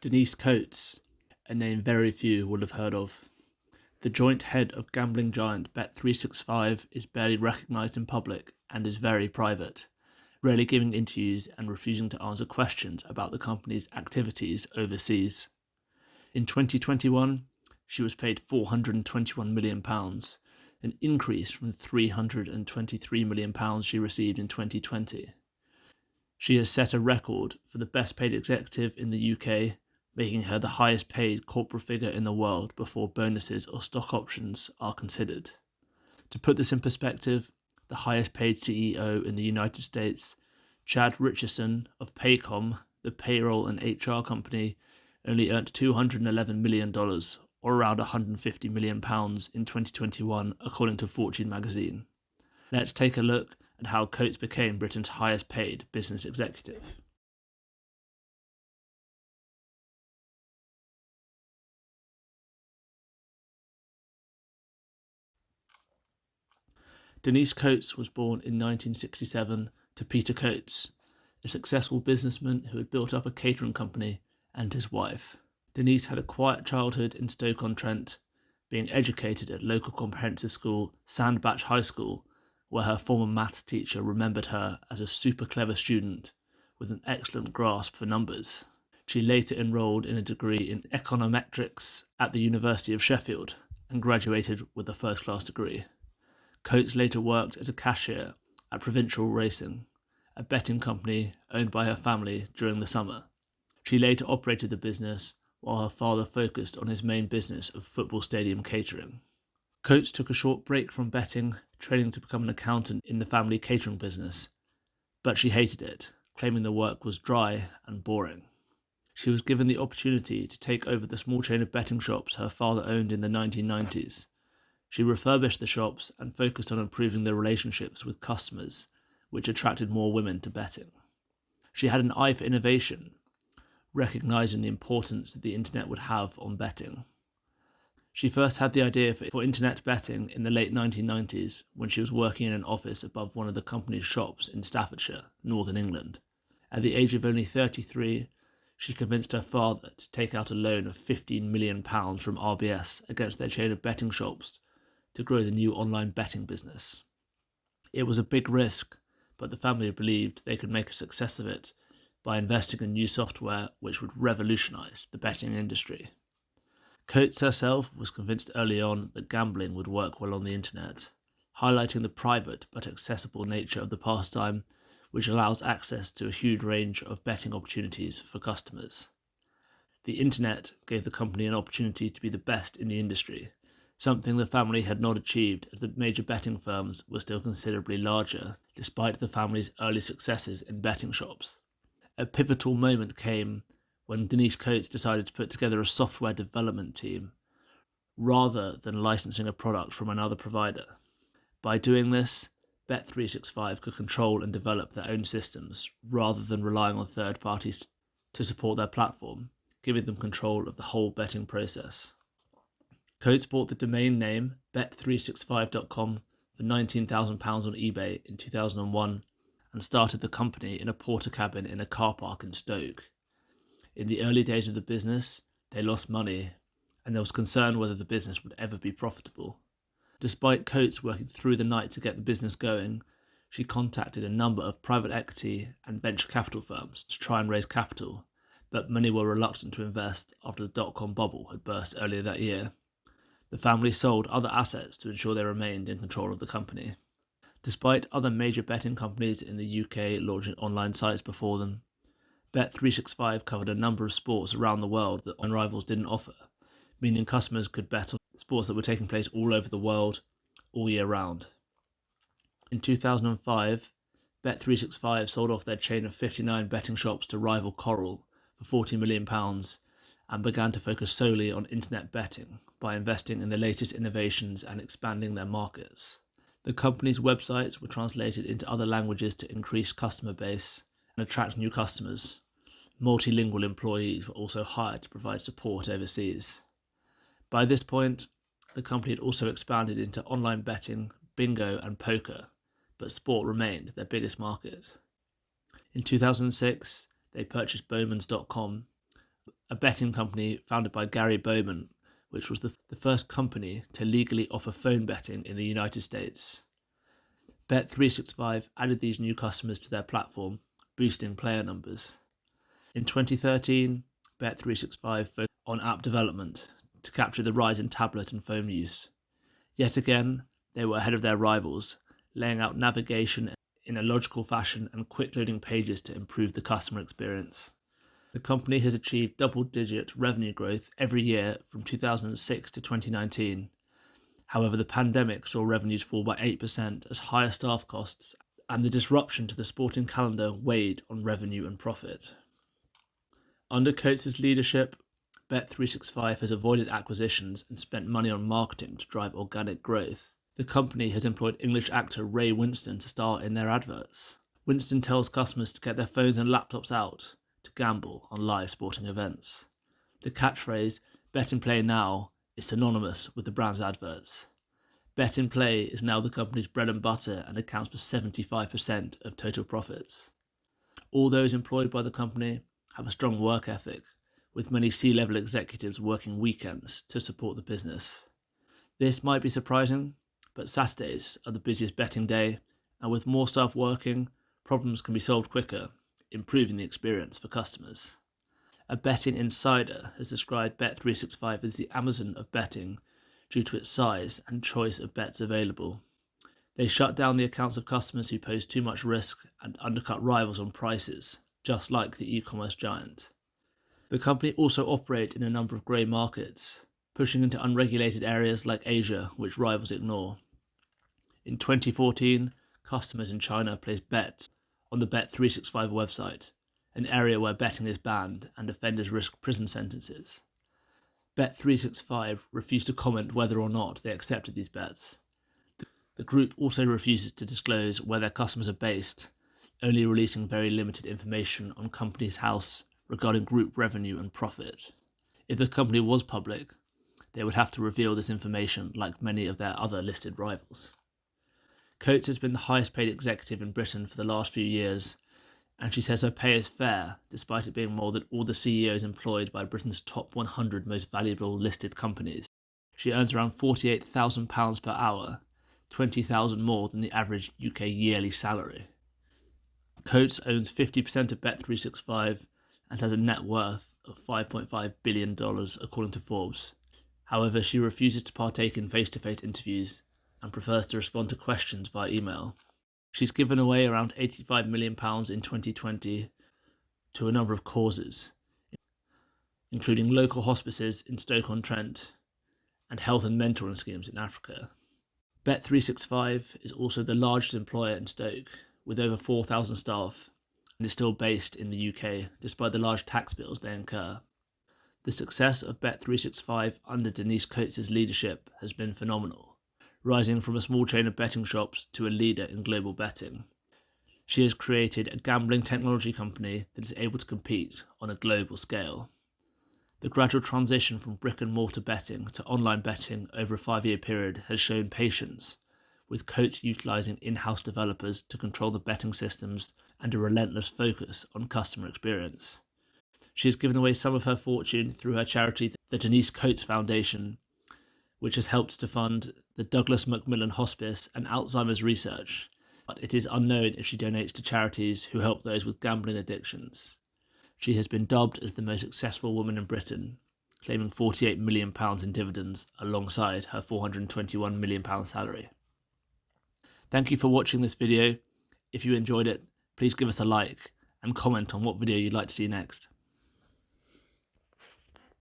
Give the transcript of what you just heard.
Denise Coates, a name very few will have heard of. The joint head of gambling giant Bet365 is barely recognised in public and is very private, rarely giving interviews and refusing to answer questions about the company's activities overseas. In 2021, she was paid £421 million, an increase from £323 million she received in 2020. She has set a record for the best paid executive in the UK, making her the highest paid corporate figure in the world before bonuses or stock options are considered. To put this in perspective, the highest paid CEO in the United States, Chad Richardson of Paycom, the payroll and HR company, only earned $211 million, or around £150 million in 2021, according to Fortune magazine. Let's take a look at how Coates became Britain's highest paid business executive. Denise Coates was born in 1967 to Peter Coates, a successful businessman who had built up a catering company, and his wife. Denise had a quiet childhood in Stoke-on-Trent, being educated at local comprehensive school Sandbach High School, where her former maths teacher remembered her as a super clever student with an excellent grasp for numbers. She later enrolled in a degree in econometrics at the University of Sheffield and graduated with a first-class degree. Coates later worked as a cashier at Provincial Racing, a betting company owned by her family during the summer. She later operated the business while her father focused on his main business of football stadium catering. Coates took a short break from betting, training to become an accountant in the family catering business, but she hated it, claiming the work was dry and boring. She was given the opportunity to take over the small chain of betting shops her father owned in the 1990s. She refurbished the shops and focused on improving their relationships with customers, which attracted more women to betting. She had an eye for innovation, recognizing the importance that the internet would have on betting. She first had the idea for internet betting in the late 1990s when she was working in an office above one of the company's shops in Staffordshire, northern England. At the age of only 33, she convinced her father to take out a loan of £15 million from RBS against their chain of betting shops to grow the new online betting business. It was a big risk, but the family believed they could make a success of it by investing in new software which would revolutionize the betting industry. Coates herself was convinced early on that gambling would work well on the internet, highlighting the private but accessible nature of the pastime, which allows access to a huge range of betting opportunities for customers. The internet gave the company an opportunity to be the best in the industry, something the family had not achieved as the major betting firms were still considerably larger, despite the family's early successes in betting shops. A pivotal moment came when Denise Coates decided to put together a software development team, rather than licensing a product from another provider. By doing this, Bet365 could control and develop their own systems, rather than relying on third parties to support their platform, giving them control of the whole betting process. Coates bought the domain name bet365.com for £19,000 on eBay in 2001 and started the company in a porter cabin in a car park in Stoke. In the early days of the business, they lost money, and there was concern whether the business would ever be profitable. Despite Coates working through the night to get the business going, she contacted a number of private equity and venture capital firms to try and raise capital, but many were reluctant to invest after the dot-com bubble had burst earlier that year. The family sold other assets to ensure they remained in control of the company. Despite other major betting companies in the UK launching online sites before them, Bet365 covered a number of sports around the world that online rivals didn't offer, meaning customers could bet on sports that were taking place all over the world, all year round. In 2005, Bet365 sold off their chain of 59 betting shops to rival Coral for £40 million and began to focus solely on internet betting by investing in the latest innovations and expanding their markets. The company's websites were translated into other languages to increase customer base and attract new customers. Multilingual employees were also hired to provide support overseas. By this point, the company had also expanded into online betting, bingo and poker, but sport remained their biggest market. In 2006, they purchased Bowmans.com, a betting company founded by Gary Bowman, which was the first company to legally offer phone betting in the United States. Bet365 added these new customers to their platform, boosting player numbers. In 2013, Bet365 focused on app development to capture the rise in tablet and phone use. Yet again, they were ahead of their rivals, laying out navigation in a logical fashion and quick loading pages to improve the customer experience. The company has achieved double-digit revenue growth every year from 2006 to 2019. However, the pandemic saw revenues fall by 8% as higher staff costs and the disruption to the sporting calendar weighed on revenue and profit. Under Coates' leadership, Bet365 has avoided acquisitions and spent money on marketing to drive organic growth. The company has employed English actor Ray Winston to star in their adverts. Winston tells customers to get their phones and laptops out to gamble on live sporting events. The catchphrase, "Bet and play now," is synonymous with the brand's adverts. Bet and play is now the company's bread and butter and accounts for 75% of total profits. All those employed by the company have a strong work ethic, with many C-level executives working weekends to support the business. This might be surprising, but Saturdays are the busiest betting day, and with more staff working, problems can be solved quicker, improving the experience for customers. A betting insider has described Bet365 as the Amazon of betting due to its size and choice of bets available. They shut down the accounts of customers who pose too much risk and undercut rivals on prices, just like the e-commerce giant. The company also operates in a number of grey markets, pushing into unregulated areas like Asia, which rivals ignore. In 2014, customers in China placed bets on the Bet365 website, an area where betting is banned and offenders risk prison sentences. Bet365 refused to comment whether or not they accepted these bets. The group also refuses to disclose where their customers are based, only releasing very limited information on Companies House regarding group revenue and profit. If the company was public, they would have to reveal this information like many of their other listed rivals. Coates has been the highest paid executive in Britain for the last few years, and she says her pay is fair despite it being more than all the CEOs employed by Britain's top 100 most valuable listed companies. She earns around £48,000 per hour, $20,000 more than the average UK yearly salary. Coates owns 50% of Bet365 and has a net worth of $5.5 billion according to Forbes. However, she refuses to partake in face-to-face interviews and prefers to respond to questions via email. She's given away around £85 million in 2020 to a number of causes, including local hospices in Stoke-on-Trent and health and mentoring schemes in Africa. Bet365 is also the largest employer in Stoke, with over 4,000 staff, and is still based in the UK despite the large tax bills they incur. The success of Bet365 under Denise Coates' leadership has been phenomenal, rising from a small chain of betting shops to a leader in global betting. She has created a gambling technology company that is able to compete on a global scale. The gradual transition from brick-and-mortar betting to online betting over a 5-year period has shown patience, with Coates utilising in-house developers to control the betting systems and a relentless focus on customer experience. She has given away some of her fortune through her charity, the Denise Coates Foundation, which has helped to fund the Douglas Macmillan Hospice and Alzheimer's research, but it is unknown if she donates to charities who help those with gambling addictions. She has been dubbed as the most successful woman in Britain, claiming £48 million in dividends alongside her £421 million salary. Thank you for watching this video. If you enjoyed it, please give us a like and comment on what video you'd like to see next.